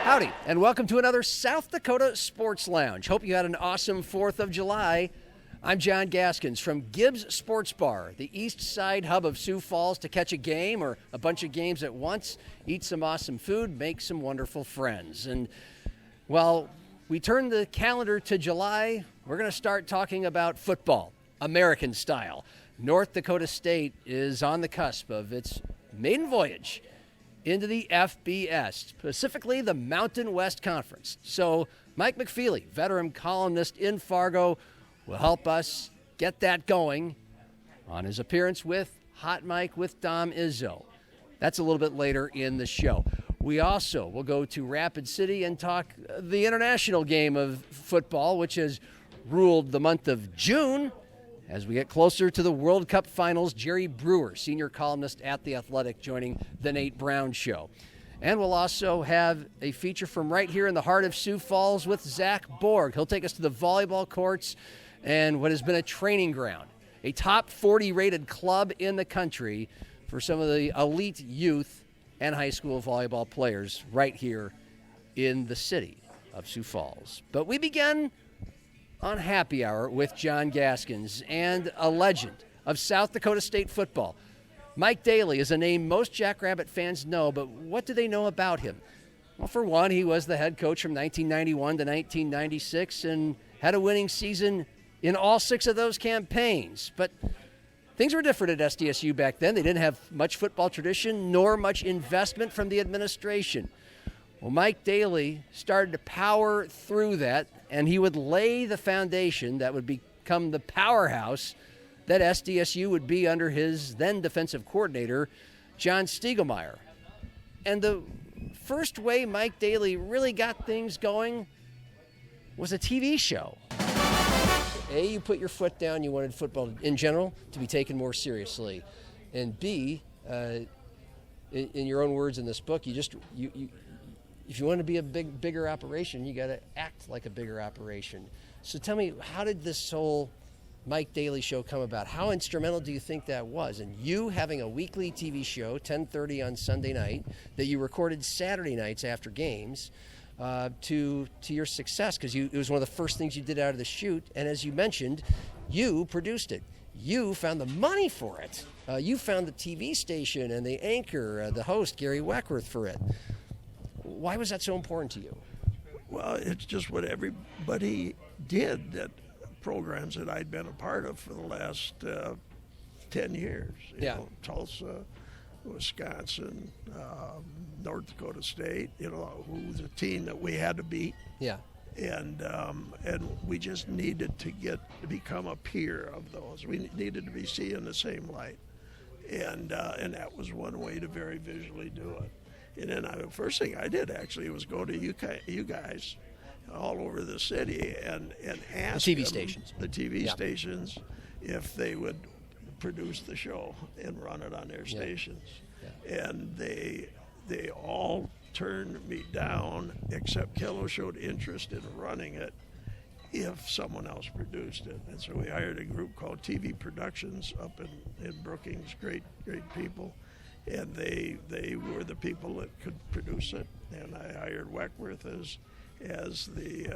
Howdy, and welcome to another South Dakota Sports Lounge. Hope you had an awesome 4th of July. I'm John Gaskins from Gibbs Sports Bar, the east side hub of Sioux Falls, to catch a game or a bunch of games at once, eat some awesome food, make some wonderful friends. And, well, we turn the calendar to July. We're going to start talking about football, American style. North Dakota State is on the cusp of its maiden voyage into the FBS, specifically the Mountain West Conference. So Mike McFeely, veteran columnist in Fargo, will help us get that going on his appearance with Hot Mike with Dom Izzo. That's a little bit later in the show. We also will go to Rapid City and talk the international game of football, which has ruled the month of June. As we get closer to the World Cup finals, Jerry Brewer, senior columnist at The Athletic, joining the Nate Brown Show. And we'll also have a feature from right here in the heart of Sioux Falls with Zach Borg. He'll take us to the volleyball courts and what has been a training ground, a top 40 rated club in the country for some of the elite youth and high school volleyball players right here in the city of Sioux Falls. But we begin on Happy Hour with John Gaskins and a legend of South Dakota State football. Mike Daly is a name most Jackrabbit fans know, but what do they know about him? Well, for one, he was the head coach from 1991 to 1996 and had a winning season in all 6 of those campaigns. But things were different at SDSU back then. They didn't have much football tradition nor much investment from the administration. Well, Mike Daly started to power through that, and he would lay the foundation that would become the powerhouse that SDSU would be under his then defensive coordinator, John Stiegelmeier. And the first way Mike Daly really got things going was a TV show. A, you put your foot down, you wanted football in general to be taken more seriously. And B, in your own words in this book, if you want to be a bigger operation, you got to act like a bigger operation. So tell me, how did this whole Mike Daly show come about? How instrumental do you think that was? And you having a weekly TV show, 10:30 on Sunday night, that you recorded Saturday nights after games, to your success, because it was one of the first things you did out of the chute. And as you mentioned, you produced it. You found the money for it. You found the TV station and the anchor, the host, Gary Weckworth, for it. Why was that so important to you? Well, it's just what everybody did, that programs that I'd been a part of for the last 10 years. You know, Tulsa, Wisconsin, North Dakota State, who was a team that we had to beat. Yeah. And we just needed to become a peer of those. We needed to be seen in the same light. And that was one way to very visually do it. And then the first thing I did actually was go to you guys all over the city and ask the TV stations if they would produce the show and run it on their stations. Yeah. And they all turned me down, except Kello showed interest in running it if someone else produced it. And so we hired a group called TV Productions up in Brookings, great people. And they were the people that could produce it, and I hired Weckworth as the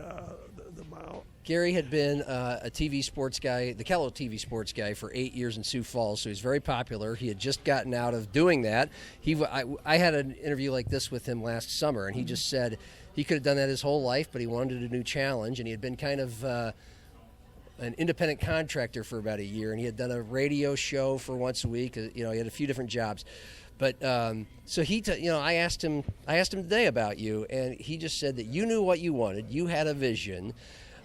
mount. Gary had been a TV sports guy, the Kello TV sports guy, for 8 years in Sioux Falls, so he's very popular. He had just gotten out of doing that. I had an interview like this with him last summer, and he just said he could have done that his whole life, but he wanted a new challenge, and he had been kind of an independent contractor for about a year, and he had done a radio show for once a week. He had a few different jobs. But so I asked him today about you, and he just said that you knew what you wanted, you had a vision,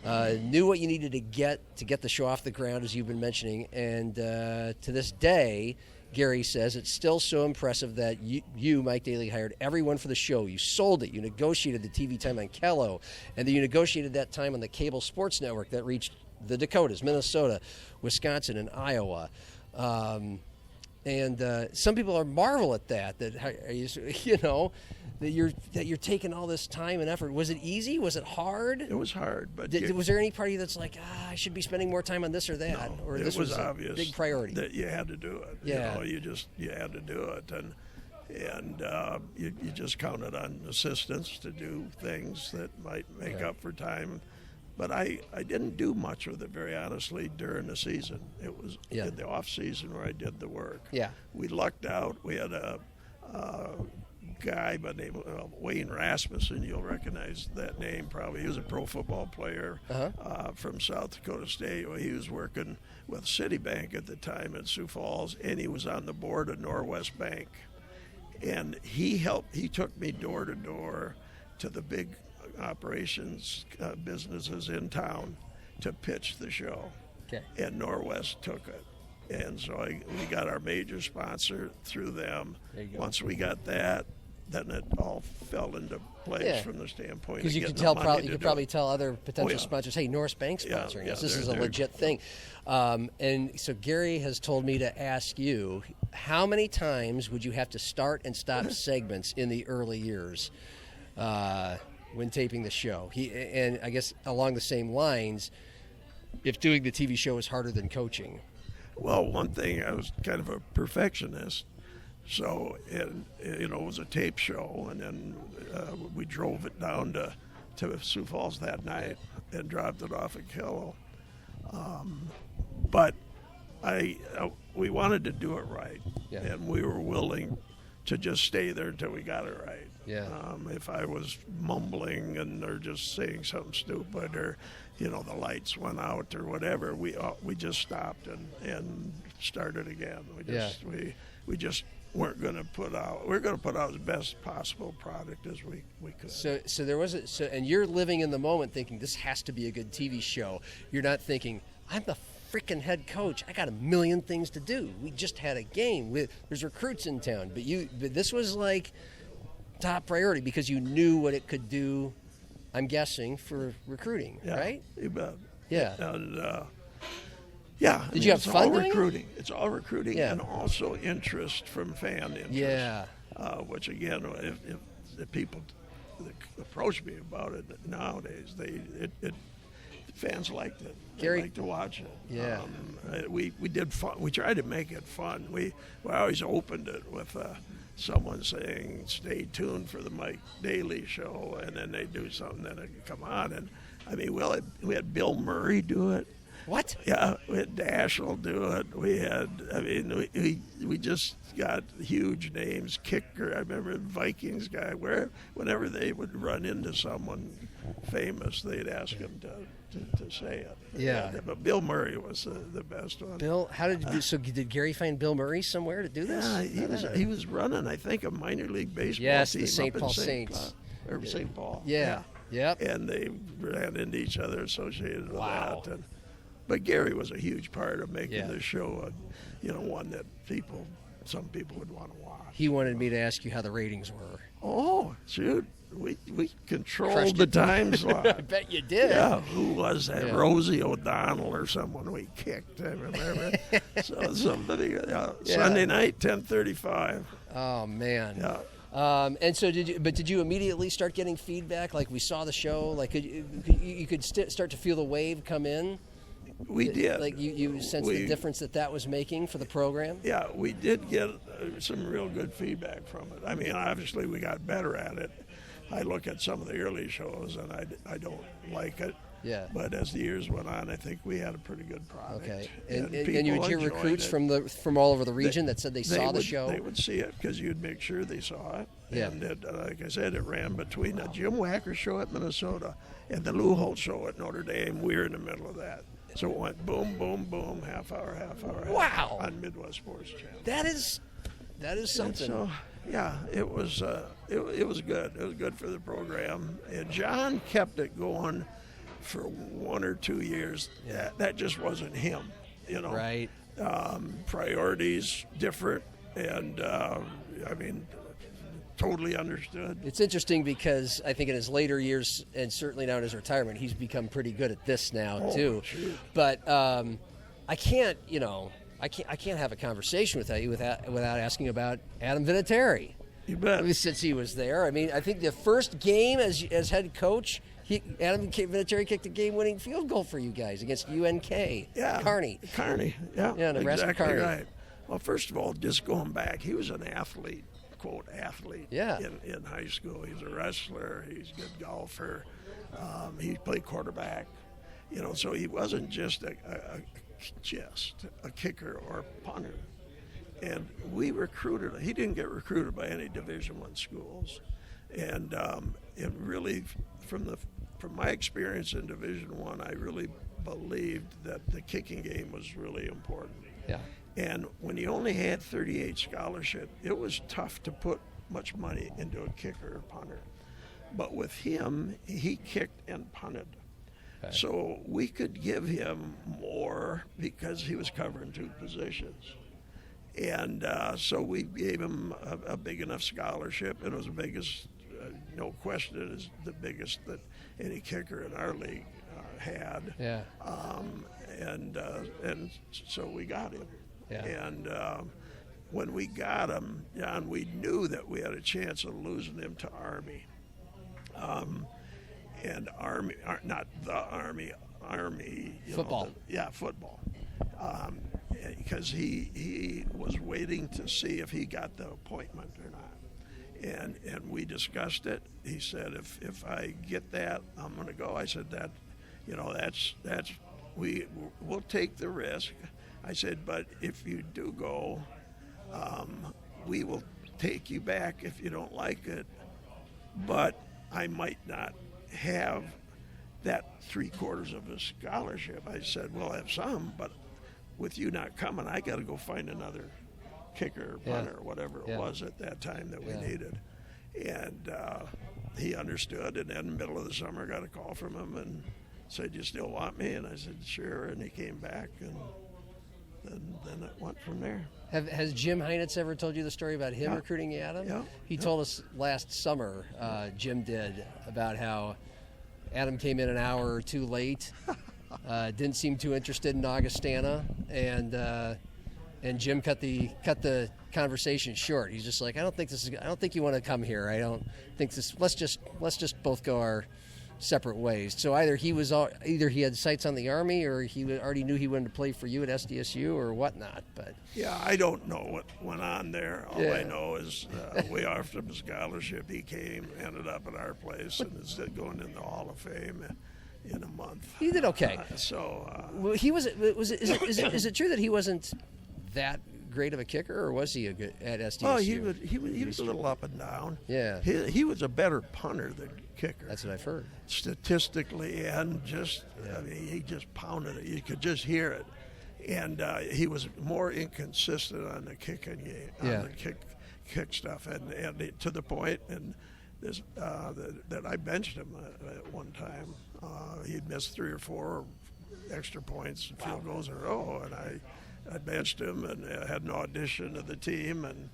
knew what you needed to get the show off the ground, as you've been mentioning, and to this day, Gary says it's still so impressive that you, Mike Daly, hired everyone for the show. You sold it. You negotiated the TV time on Kello, and then you negotiated that time on the cable sports network that reached the Dakotas, Minnesota, Wisconsin, and Iowa. And some people marvel at that you're taking all this time and effort. Was it easy? Was it hard? It was hard, but was there any part of you that's like, I should be spending more time on this or that? No, or it this was a obvious big priority that you had to do it. Yeah. You had to do it, And you just counted on assistants to do things that might make up for time. But I didn't do much with it, very honestly, during the season. It was in the off season where I did the work. Yeah. We lucked out. We had a guy by the name of Wayne Rasmussen. You'll recognize that name probably. He was a pro football player from South Dakota State. He was working with Citibank at the time in Sioux Falls, and he was on the board of Norwest Bank. And he took me door to door to the big operations businesses in town to pitch the show. Okay. And Norwest took it. And so we got our major sponsor through them. There you go. Once we got that, then it all fell into place from the standpoint because of you could getting the money you could to probably do it. tell other potential sponsors, hey, Norris Bank's sponsoring us. This is a legit thing. And so Gary has told me to ask you, how many times would you have to start and stop segments in the early years when taping the show? And I guess along the same lines, if doing the TV show is harder than coaching. Well, one thing, I was kind of a perfectionist. So, it was a tape show, and then we drove it down to Sioux Falls that night and dropped it off at Kello. But we wanted to do it right, and we were willing to just stay there until we got it right. Yeah. If I was mumbling or just saying something stupid, or the lights went out or whatever, we just stopped and started again. We just weren't going to put out. We're going to put out the best possible product as we could. So there was and you're living in the moment, thinking this has to be a good TV show. You're not thinking I'm the freaking head coach. I got a million things to do. We just had a game. There's recruits in town, but this was like top priority because you knew what it could do. I'm guessing for recruiting, right? You bet. Yeah. And Did you have fun doing recruiting? It's all recruiting and also interest from fan interest. Yeah. Which again, if people approach me about it nowadays, fans liked it. They like to watch it. Yeah. We did fun. We tried to make it fun. We always opened it with someone saying, "Stay tuned for the Mike Daly show," and then they do something that would come on. And I mean, we had Bill Murray do it. What? Yeah, we had Dashel do it. We just got huge names. Kicker, I remember the Vikings guy. Whenever they would run into someone famous, they'd ask him to say it. Yeah. But Bill Murray was the best one. Bill, how did you do? So did Gary find Bill Murray somewhere to do this? Yeah, he was running, I think, a minor league baseball team. The St. up Paul in Saints. Or St. Paul. Yeah. Yep. And they ran into each other associated with that. But Gary was a huge part of making the show, one that some people would want to watch. He wanted me to ask you how the ratings were. Oh, shoot. We controlled the time slot. I bet you did. Yeah, who was that? Yeah. Rosie O'Donnell or someone we kicked, I remember. So somebody, Sunday night, 10:35. Oh, man. Yeah. And so did you immediately start getting feedback? Like we saw the show, like you could start to feel the wave come in? We did. Like you sensed the difference that was making for the program? Yeah, we did get some real good feedback from it. I mean, obviously we got better at it. I look at some of the early shows and I don't like it. Yeah. But as the years went on, I think we had a pretty good product. Okay. And you would hear recruits from all over the region that said they saw the show? They would see it because you'd make sure they saw it. Yeah. And like I said, it ran between the Jim Wacker show at Minnesota and the Lou Holt show at Notre Dame. We were in the middle of that. So it went boom, boom, boom, half hour. Wow. On Midwest Sports Channel. That is something. So, yeah, it was good. It was good for the program. And John kept it going for 1 or 2 years. Yeah. That just wasn't him, Right. Priorities different, and totally understood. It's interesting because I think in his later years, and certainly now in his retirement, he's become pretty good at this now too. Shoot. But I can't have a conversation with you without asking about Adam Vinatieri. You bet. Since he was there, I mean, I think the first game as head coach, Adam Vinatieri kicked a game-winning field goal for you guys against UNK. Yeah. Kearney. Yeah. Nebraska exactly Kearney. Right. Well, first of all, just going back, he was an athlete. quote athlete Yeah. in high school. He's a wrestler. He's a good golfer. He played quarterback. So he wasn't just a kicker or punter. And we recruited. He didn't get recruited by any Division I schools, and really from my experience in Division I really believed that the kicking game was really important. Yeah. And when you only had 38 scholarship, it was tough to put much money into a kicker or punter. But with him, he kicked and punted. Okay. So we could give him more because he was covering two positions. And so we gave him a big enough scholarship, and it was the biggest, no question, it is the biggest that any kicker in our league had. Yeah. And so we got him. Yeah. And when we got him, John, we knew that we had a chance of losing him to Army. And Army, not the Army, football. Football. Because he was waiting to see if he got the appointment or not. And we discussed it. He said, if I get that, I'm going to go. I said, we'll take the risk. I said, but if you do go, we will take you back if you don't like it. But I might not have that 3/4 of a scholarship. I said, we'll have some, but with you not coming, I got to go find another kicker or punter or whatever it was at that time that we needed. And he understood, and then in the middle of the summer got a call from him and said, you still want me? And I said, sure. And he came back, and then it went from there. Has Jim Heinitz ever told you the story about him recruiting you, Adam? Yeah. He told us last summer, Jim did, about how Adam came in an hour or two late, didn't seem too interested in Augustana, and Jim cut the conversation short. He's just like, I don't think you want to come here. I don't think this. Let's just both go our separate ways. So either he had sights on the Army, or he already knew he wanted to play for you at SDSU or whatnot. But yeah, I don't know what went on there. All I know is we offered him a scholarship. He ended up at our place, and is going in the Hall of Fame in a month. He did okay. Well, he was. Is it true that he wasn't that great of a kicker, or was he at SDSU? Oh, he was a little up and down. Yeah. He was a better punter than kicker. That's what I've heard. Statistically, and I mean, he just pounded it. You could just hear it. And he was more inconsistent on the kicking game, on the kick stuff, and to the point, and this that I benched him at one time. He'd missed 3 or 4 extra points, field goals in a row, and I benched him and had an audition of the team and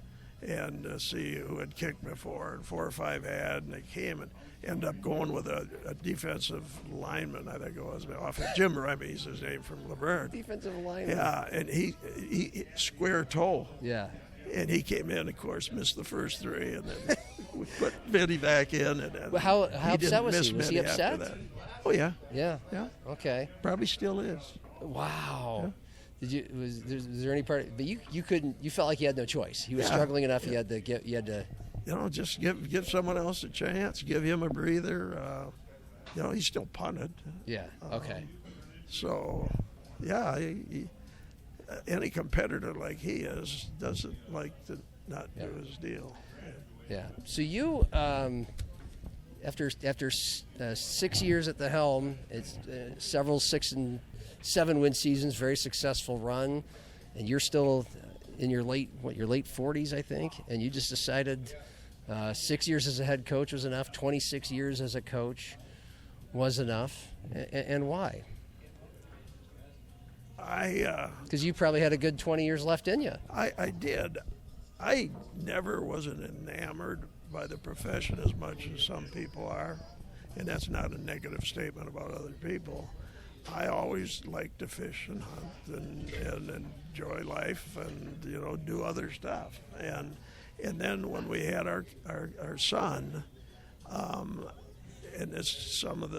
see who had kicked before, and 4 or 5 had, and they came and ended up going with a defensive lineman, I think it was, off of Jim Remy's his name, from Laverne. Defensive lineman. Yeah, and he square toe. Yeah. And he came in, of course, missed the first 3, and then we put Vinny back in. And well, how upset was he? Was he upset? Oh, yeah. Yeah. Yeah. Okay. Probably still is. Wow. Yeah. Was there any part? But you couldn't. You felt like you had no choice. He was struggling enough. You had to. Just give someone else a chance. Give him a breather. He still punted. Yeah. Okay. So, yeah, any competitor like he is doesn't like to not do his deal. Yeah. So you, after 6 years at the helm, it's several 6 and 7 win seasons, very successful run, and you're still in your late 40s, I think, and you just decided 6 years as a head coach was enough, 26 years as a coach was enough, and why? Because you probably had a good 20 years left in you. I did. I never wasn't enamored by the profession as much as some people are, and that's not a negative statement about other people. I always liked to fish and hunt and enjoy life and do other stuff. And then when we had our son, and it's some of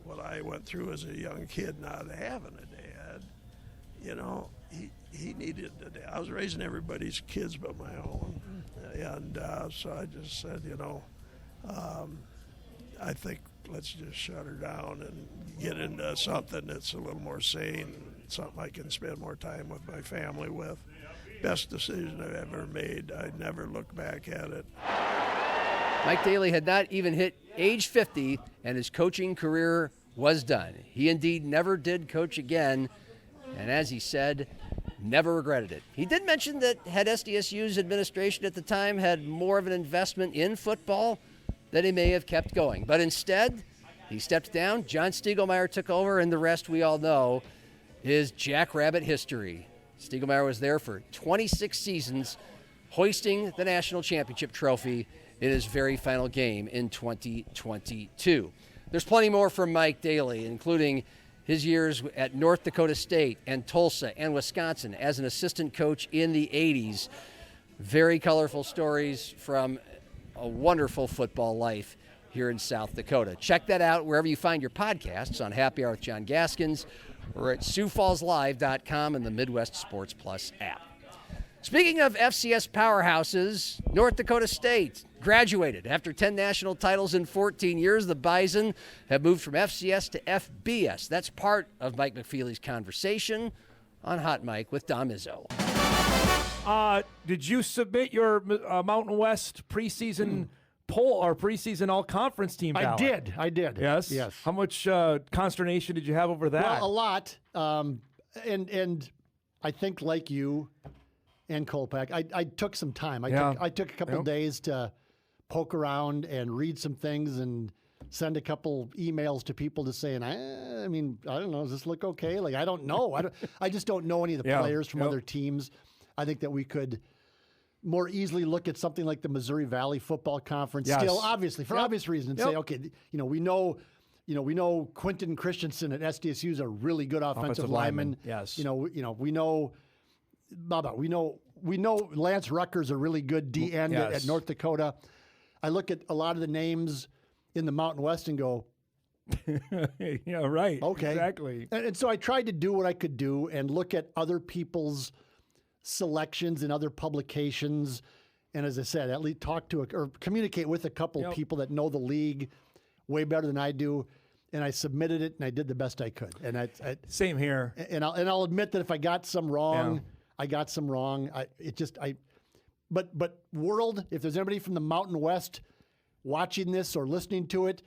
what I went through as a young kid not having a dad, he needed it. I was raising everybody's kids but my own. And so I just said, I think let's just shut her down and get into something that's a little more sane, something I can spend more time with my family with. Best decision I've ever made. I never look back at it. Mike Daly had not even hit age 50, and his coaching career was done. He indeed never did coach again, and as he said, never regretted it. He did mention that had SDSU's administration at the time had more of an investment in football, that he may have kept going. But instead, he stepped down, John Stiegelmeier took over, and the rest we all know is Jackrabbit history. Stiegelmeier was there for 26 seasons, hoisting the national championship trophy in his very final game in 2022. There's plenty more from Mike Daly, including his years at North Dakota State and Tulsa and Wisconsin as an assistant coach in the 80s. Very colorful stories from a wonderful football life here in South Dakota. Check that out wherever you find your podcasts, on Happy Hour with John Gaskins or at SiouxFallsLive.com and the Midwest Sports Plus app. Speaking of FCS powerhouses, North Dakota State graduated. After 10 national titles in 14 years, the Bison have moved from FCS to FBS. That's part of Mike McFeely's conversation on Hot Mike with Dom Izzo. Did you submit your Mountain West preseason poll or preseason all-conference team ballot? I did. Yes? Yes. How much consternation did you have over that? Well, a lot. And I think like you and Kolpak, I took some time. I took a couple days to poke around and read some things and send a couple emails to people to saying, I don't know, does this look okay? Like, I don't know. I just don't know any of the players from other teams. I think that we could more easily look at something like the Missouri Valley Football Conference, still obviously for obvious reasons, and say, okay, we know Quentin Christensen at SDSU is a really good offensive lineman. Yes. We know Lance Rucker's a really good D end at North Dakota. I look at a lot of the names in the Mountain West and go, yeah, right. Okay. Exactly. And so I tried to do what I could do and look at other people's selections in other publications. And as I said, at least talk to or communicate with a couple of people that know the league way better than I do. And I submitted it and I did the best I could. And I same here. And I'll admit that if I got some wrong, I got some wrong. But world, if there's anybody from the Mountain West watching this or listening to it,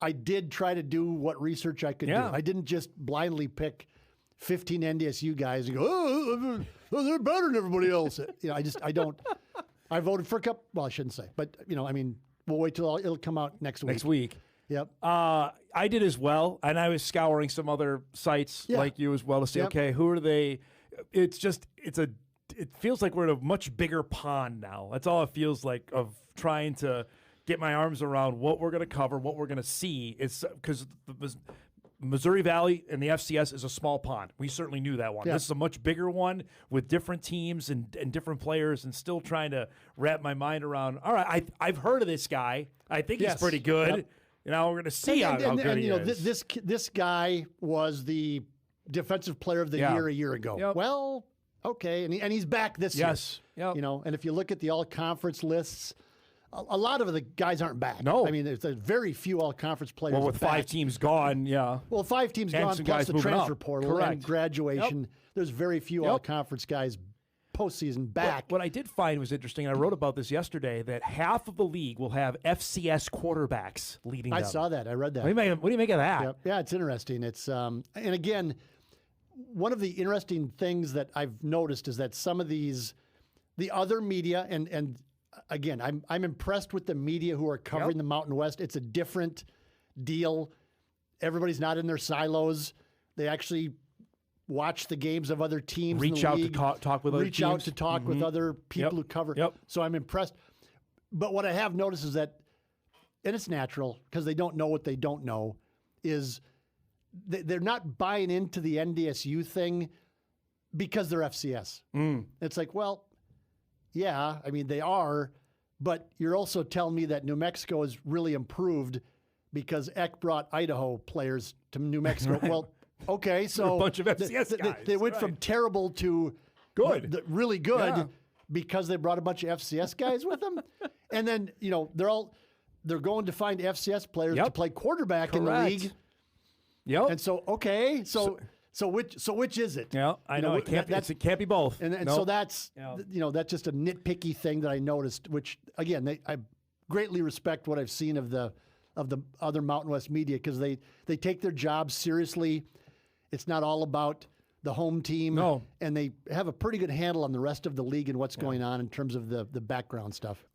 I did try to do what research I could do. I didn't just blindly pick 15 NDSU guys and go, oh, they're better than everybody else. I voted for a couple. Well, I shouldn't say, but we'll wait till it'll come out next week. Next week. Yep. I did as well, and I was scouring some other sites like you as well to say, okay, who are they? It feels like we're in a much bigger pond now. That's all it feels like, of trying to get my arms around what we're going to cover, what we're going to see. It's because the Missouri Valley and the FCS is a small pond. We certainly knew that one. This is a much bigger one with different teams and different players, and still trying to wrap my mind around, all right, I've heard of this guy. I think he's pretty good. Yep. Now we're going to see how good he is. This guy was the defensive player of the year a year ago. Yep. Well, okay, and he's back this year. Yep. And if you look at the all-conference lists, a lot of the guys aren't back. No. I mean, there's very few all-conference players. Well, with back. 5 teams gone, Well, 5 teams and gone, plus the transfer portal and graduation. There's very few all-conference guys postseason back. What I did find was interesting, and I wrote about this yesterday, that half of the league will have FCS quarterbacks leading them. I saw that. I read that. What do you make of that? Yep. Yeah, it's interesting. It's and again, one of the interesting things that I've noticed is that some of the other media, and again, I'm impressed with the media who are covering the Mountain West. It's a different deal. Everybody's not in their silos. They actually watch the games of other teams. Reach out to talk with other teams. Reach out to talk with other people who cover. So I'm impressed. But what I have noticed is that, and it's natural because they don't know what they don't know, is they're not buying into the NDSU thing because they're FCS. It's like, well, yeah, I mean, they are, but you're also telling me that New Mexico has really improved because Eck brought Idaho players to New Mexico. Well, okay, so a bunch of FCS guys. They went from terrible to Good. Really good. Yeah. Because they brought a bunch of FCS guys with them. And then, they're going to find FCS players to play quarterback in the league. Yep. And so, okay, so which is it? Yeah, I know. It can't be both. And so that's that's just a nitpicky thing that I noticed, which again, I greatly respect what I've seen of the other Mountain West media, because they take their job seriously. It's not all about the home team. No. And they have a pretty good handle on the rest of the league and what's going on in terms of the background stuff.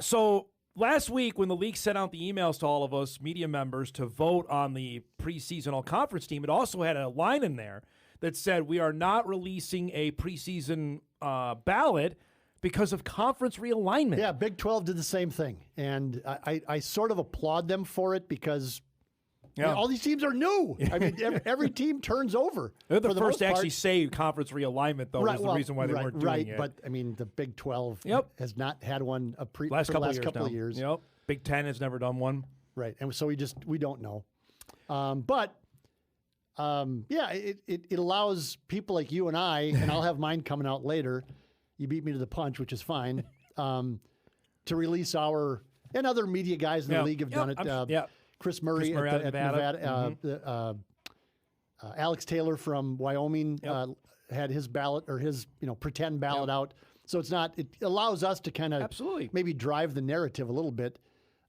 So last week when the league sent out the emails to all of us media members to vote on the preseason all-conference team, it also had a line in there that said we are not releasing a preseason ballot because of conference realignment. Yeah, Big 12 did the same thing. And I sort of applaud them for it because all these teams are new. I mean, every team turns over. They're the first to actually say conference realignment, though, is the reason why they weren't doing it. But, I mean, the Big 12 has not had one for the last couple of years. Yep. Big 10 has never done one. Right. And so we don't know. It allows people like you and I, and I'll have mine coming out later. You beat me to the punch, which is fine, to release and other media guys in the league have done it. Chris Murray at Nevada. Alex Taylor from Wyoming had his ballot or his pretend ballot out. So it allows us to kind of maybe drive the narrative a little bit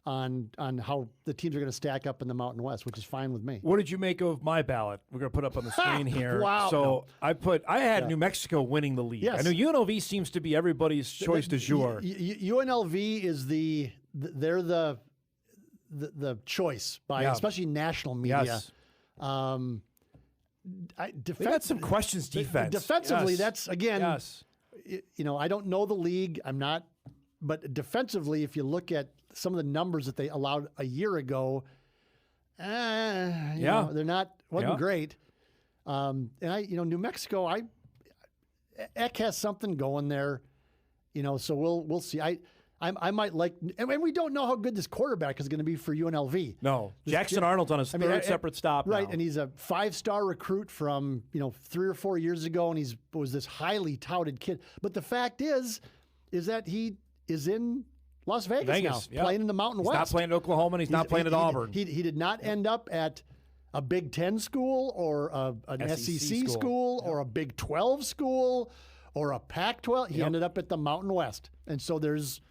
on how the teams are going to stack up in the Mountain West, which is fine with me. What did you make of my ballot? We're going to put up on the screen here. Wow. So I had New Mexico winning the league. Yes. I know UNLV seems to be everybody's choice du jour. UNLV is they're the choice by especially national media. Yes. They got some questions defense. Defensively, that's again. Yes. I don't know the league. I'm not, but defensively, if you look at some of the numbers that they allowed a year ago, they're wasn't great. And New Mexico, Eck has something going there, so we'll see. I might like, and we don't know how good this quarterback is going to be for UNLV. No, Jackson Arnold's on his third separate stop right? now. And he's a 5-star recruit from 3 or 4 years ago, and he was this highly touted kid. But the fact is that he is in Las Vegas now, playing in the Mountain West. He's not playing at Oklahoma, and he's not playing at Auburn. He did not end up at a Big 10 school or an SEC school or a Big 12 school or a Pac-12. He ended up at the Mountain West, and so there's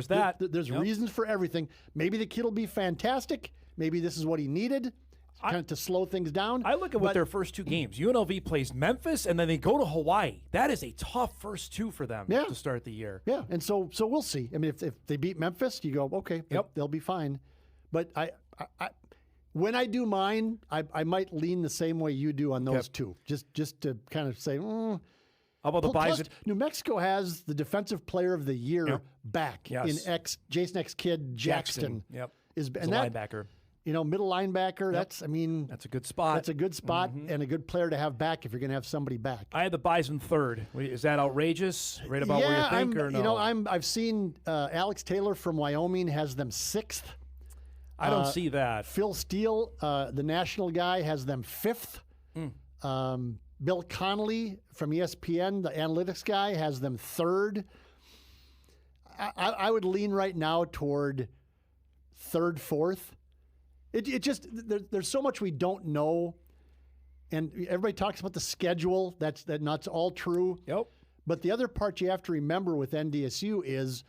that. There's reasons for everything. Maybe the kid will be fantastic. Maybe this is what he needed, kind of to slow things down. I look at their first 2 games. UNLV plays Memphis, and then they go to Hawaii. That is a tough first 2 for them to start the year. Yeah, and so we'll see. I mean, if they beat Memphis, you go, okay, they'll be fine. But when I do mine, I might lean the same way you do on those 2, just to kind of say, How about the Bison? New Mexico has the Defensive Player of the Year back in Jason X Kid Jackson. Yep. Is a linebacker. Middle linebacker. Yep. That's a good spot. That's a good spot and a good player to have back if you're going to have somebody back. I had the Bison third. Is that outrageous? Right about where you think, or no? I've seen Alex Taylor from Wyoming has them 6th. I don't see that. Phil Steele, the national guy, has them 5th. Bill Connolly from ESPN, the analytics guy, has them 3rd. I would lean right now toward 3rd, 4th. It just there's so much we don't know, and everybody talks about the schedule. That's all true. Yep. But the other part you have to remember with NDSU is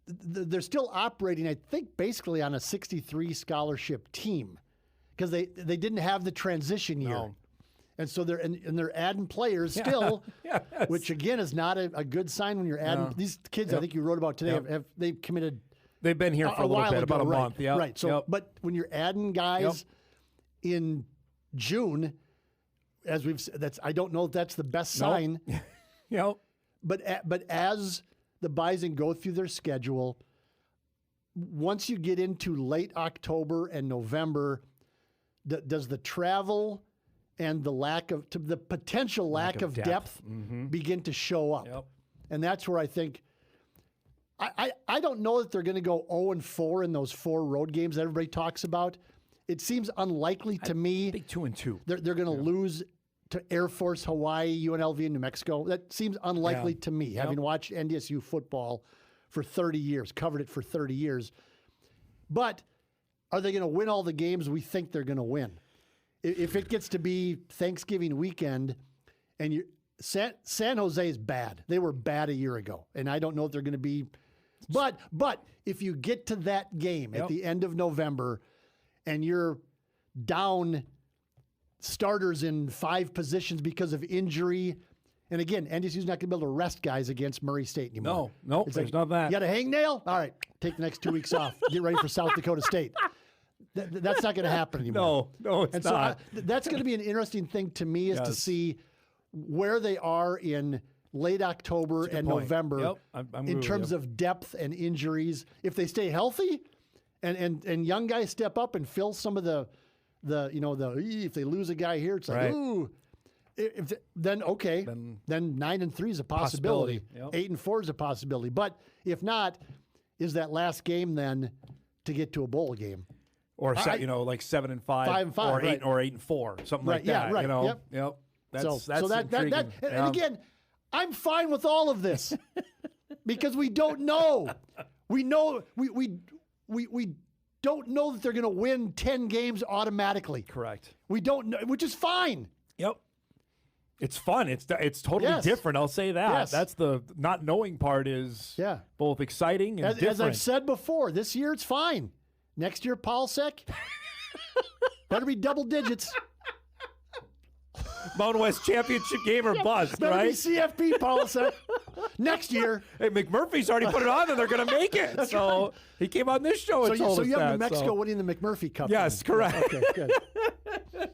they're still operating, I think, basically on a 63 scholarship team because they didn't have the transition year. No. And so they're adding players still, which again is not a good sign when you're adding these kids. I think you wrote about today they've committed. They've been here for a little bit, about a month. Yeah, right. So, but when you're adding guys in June, as we've said, I don't know if that's the best sign. But as the Bison go through their schedule, once you get into late October and November, does the travel and the potential lack of depth begin to show up? Yep. And that's where I think I don't know that they're going to go 0-4 in those 4 road games that everybody talks about. It seems unlikely to me. I think 2-2. They're going to lose to Air Force, Hawaii, UNLV, and New Mexico. That seems unlikely to me, having watched NDSU football for 30 years, covered it for 30 years. But are they going to win all the games we think they're going to win? If it gets to be Thanksgiving weekend and San Jose is bad. They were bad a year ago, and I don't know if they're going to be. But if you get to that game at the end of November and you're down starters in 5 positions because of injury, and again, NDSU's not going to be able to rest guys against Murray State anymore. No, there's not that. You got a hangnail? All right, take the next 2 weeks off. Get ready for South Dakota State. That's not going to happen anymore. No, it's not. So that's going to be an interesting thing to me is to see where they are in late October and November in terms of depth and injuries. If they stay healthy and young guys step up and fill some of the if they lose a guy here, it's like, ooh. Then 9-3 is a possibility. 8-4 is a possibility. But if not, is that last game then to get to a bowl game? Or like 7-5, 5-5, or 8-4, something like that. Yeah, right. Yep. That's intriguing. And again, I'm fine with all of this because we don't know. We know we don't know that they're going to win 10 games automatically. Correct. We don't know, which is fine. Yep. It's fun. It's totally different. I'll say that. Yes. That's the not knowing part is both exciting and different. As I've said before, this year it's fine. Next year, Paulsec, better be double digits. Mountain West Championship game or bust, better right? Be CFP, Paulsec. Next year. Hey, McMurphy's already put it on and they're going to make it. So he came on this show and told us that. So you have New Mexico winning the McMurphy Cup. Yes, then. correct. Okay, good.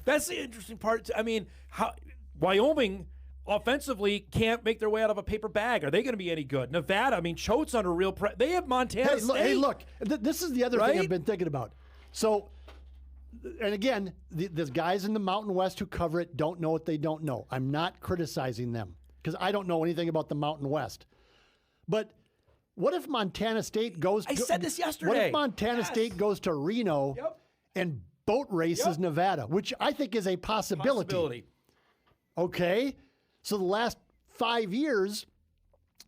That's the interesting part. I mean, Wyoming offensively can't make their way out of a paper bag. Are they going to be any good? Nevada, I mean, Choate's under real pressure. They have Montana State. Hey, look. This is the other thing I've been thinking about. So, and again, the guys in the Mountain West who cover it don't know what they don't know. I'm not criticizing them because I don't know anything about the Mountain West. But what if Montana State goes to... I said this yesterday. What if Montana State goes to Reno and boat races Nevada, which I think is a possibility. Okay? So the last 5 years,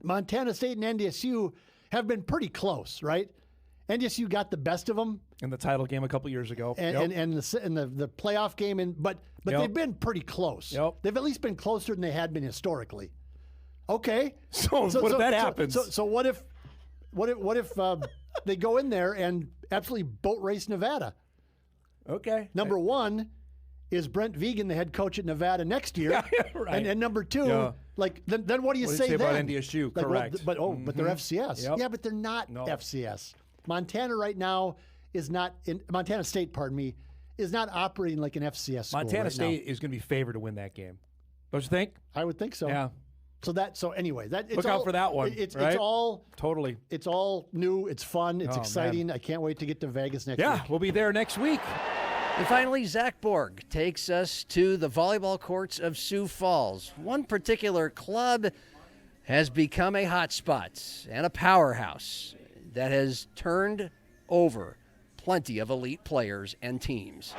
Montana State and NDSU have been pretty close, right? NDSU got the best of them in the title game a couple years ago, and the playoff game, but they've been pretty close. They've at least been closer than they had been historically. Okay, so what if that happens? So what if they go in there and absolutely boat race Nevada? Okay, number one. Is Brent Vegan the head coach at Nevada next year? Right. And number two, then what do you say about then? NDSU? Correct. Well, but they're FCS. Yeah, but they're not FCS. Montana right now is not in Montana State. Pardon me, is not operating like an FCS school. Montana State is going to be favored to win that game. Don't you think? I would think so. Yeah. So anyway, look out for that one. It's all new. It's fun. It's exciting. Man. I can't wait to get to Vegas next week. Yeah, we'll be there next week. And finally, Zach Borg takes us to the volleyball courts of Sioux Falls. One particular club has become a hotspot and a powerhouse that has turned over plenty of elite players and teams.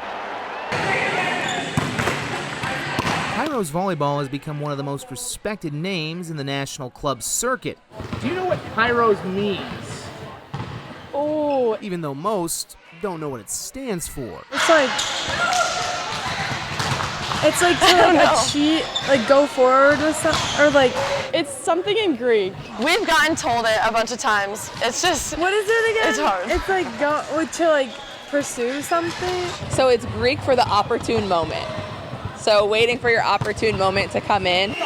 Kairos Volleyball has become one of the most respected names in the national club circuit. Do you know what Kairos means? Oh, even though most don't know what it stands for. It's like to achieve, go forward with something, or it's something in Greek. We've gotten told it a bunch of times. It's just, what is it again? It's hard. It's to pursue something. So it's Greek for the opportune moment. So waiting for your opportune moment to come in.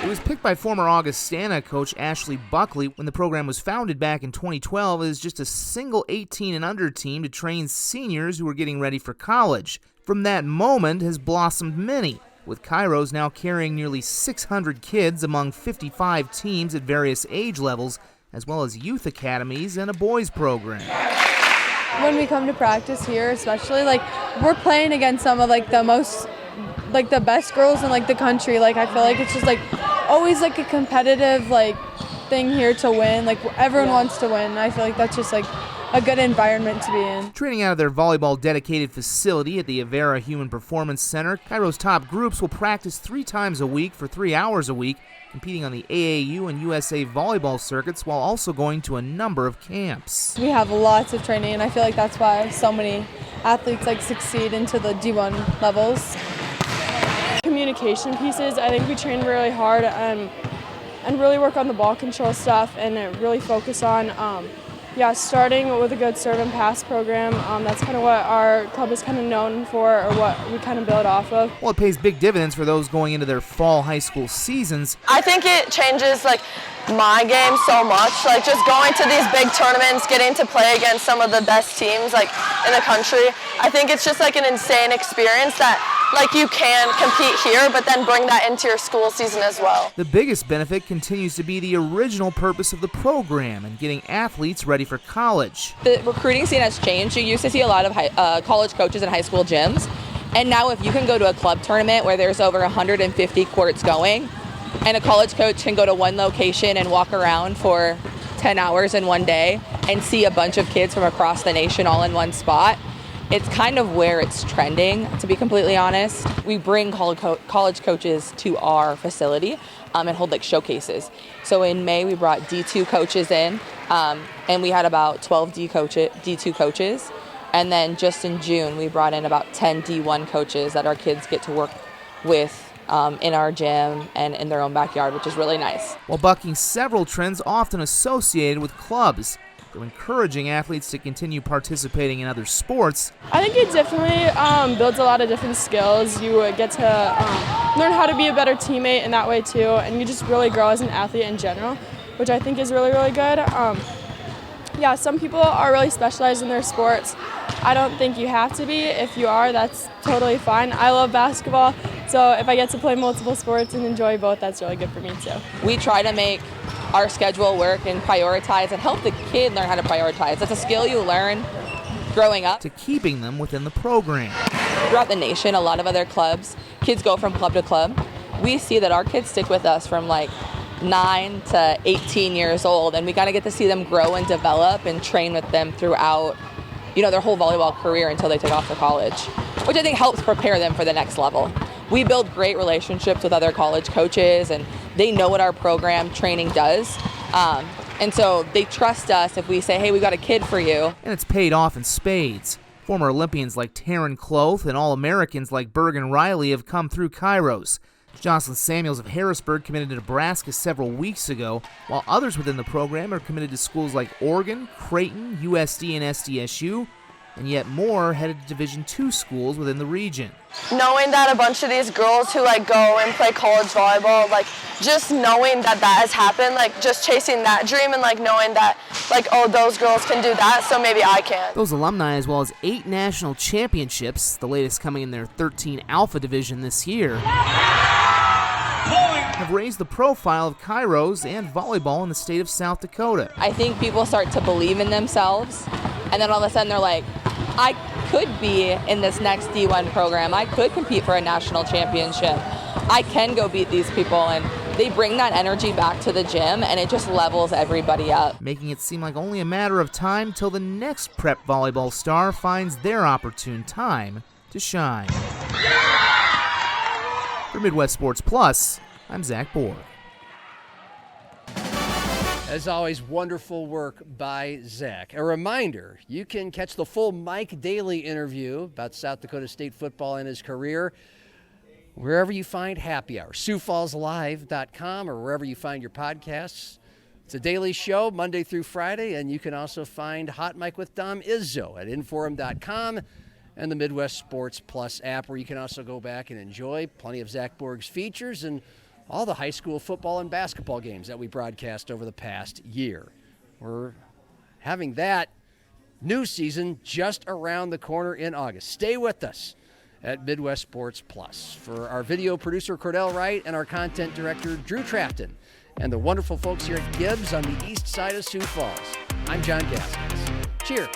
It was picked by former Augustana coach Ashley Buckley when the program was founded back in 2012 as just a single 18 and under team to train seniors who were getting ready for college. From that moment has blossomed many, with Kairos now carrying nearly 600 kids among 55 teams at various age levels, as well as youth academies and a boys program. When we come to practice here, especially, we're playing against some of the most the best girls in the country. I feel like it's just always a competitive thing here to win. Everyone wants to win. I feel like that's just a good environment to be in. Training out of their volleyball-dedicated facility at the Avera Human Performance Center, Cairo's top groups will practice 3 times a week for 3 hours a week, competing on the AAU and USA volleyball circuits while also going to a number of camps. We have lots of training, and I feel like that's why so many athletes succeed into the D1 levels. Communication pieces, I think we train really hard and really work on the ball control stuff and really focus on starting with a good serve and pass program. That's kind of what our club is kind of known for, or what we kind of build off of. Well, it pays big dividends for those going into their fall high school seasons. I think it changes my game so much. Just going to these big tournaments, getting to play against some of the best teams in the country. I think it's just an insane experience that you can compete here, but then bring that into your school season as well. The biggest benefit continues to be the original purpose of the program and getting athletes ready for college. The recruiting scene has changed. You used to see a lot of college coaches in high school gyms, and now if you can go to a club tournament where there's over 150 courts going, and a college coach can go to one location and walk around for 10 hours in one day and see a bunch of kids from across the nation all in one spot, it's kind of where it's trending, to be completely honest. We bring college coaches to our facility and hold showcases. So in May we brought D2 coaches in, and we had about 12 D2 coaches. And then just in June we brought in about 10 D1 coaches that our kids get to work with in our gym and in their own backyard, which is really nice. While bucking several trends often associated with clubs, from encouraging athletes to continue participating in other sports. I think it definitely builds a lot of different skills. You get to learn how to be a better teammate in that way too, and you just really grow as an athlete in general, which I think is really, really good. Some people are really specialized in their sports. I don't think you have to be. If you are, that's totally fine. I love basketball, so if I get to play multiple sports and enjoy both, that's really good for me too. We try to make our schedule work and prioritize and help the kid learn how to prioritize. That's a skill you learn growing up. To keeping them within the program. Throughout the nation, a lot of other clubs, kids go from club to club. We see that our kids stick with us from 9 to 18 years old, and we gotta get to see them grow and develop and train with them throughout their whole volleyball career until they take off to college, which I think helps prepare them for the next level. We build great relationships with other college coaches, and they know what our program training does. And so they trust us if we say, hey, we got a kid for you. And it's paid off in spades. Former Olympians like Taryn Cloth and All-Americans like Bergen Riley have come through Kairos. Jocelyn Samuels of Harrisburg committed to Nebraska several weeks ago, while others within the program are committed to schools like Oregon, Creighton, USD, and SDSU, and yet more headed to Division II schools within the region. Knowing that a bunch of these girls who go and play college volleyball, just knowing that has happened, just chasing that dream and knowing that those girls can do that, so maybe I can. Those alumni, as well as 8 national championships, the latest coming in their 13 Alpha division this year, have raised the profile of Kairos and volleyball in the state of South Dakota. I think people start to believe in themselves, and then all of a sudden they're like, I could be in this next D1 program. I could compete for a national championship. I can go beat these people, and they bring that energy back to the gym, and it just levels everybody up. Making it seem like only a matter of time till the next prep volleyball star finds their opportune time to shine. For Midwest Sports Plus, I'm Zach Borg. As always, wonderful work by Zach. A reminder, you can catch the full Mike Daly interview about South Dakota State football and his career wherever you find Happy Hour, SiouxFallsLive.com, or wherever you find your podcasts. It's a daily show, Monday through Friday, and you can also find Hot Mike with Dom Izzo at Inforum.com and the Midwest Sports Plus app, where you can also go back and enjoy plenty of Zach Borg's features and all the high school football and basketball games that we broadcast over the past year. We're having that new season just around the corner in August. Stay with us at Midwest Sports Plus. For our video producer, Cordell Wright, and our content director, Drew Trafton, and the wonderful folks here at Gibbs on the east side of Sioux Falls, I'm John Gaskins. Cheers.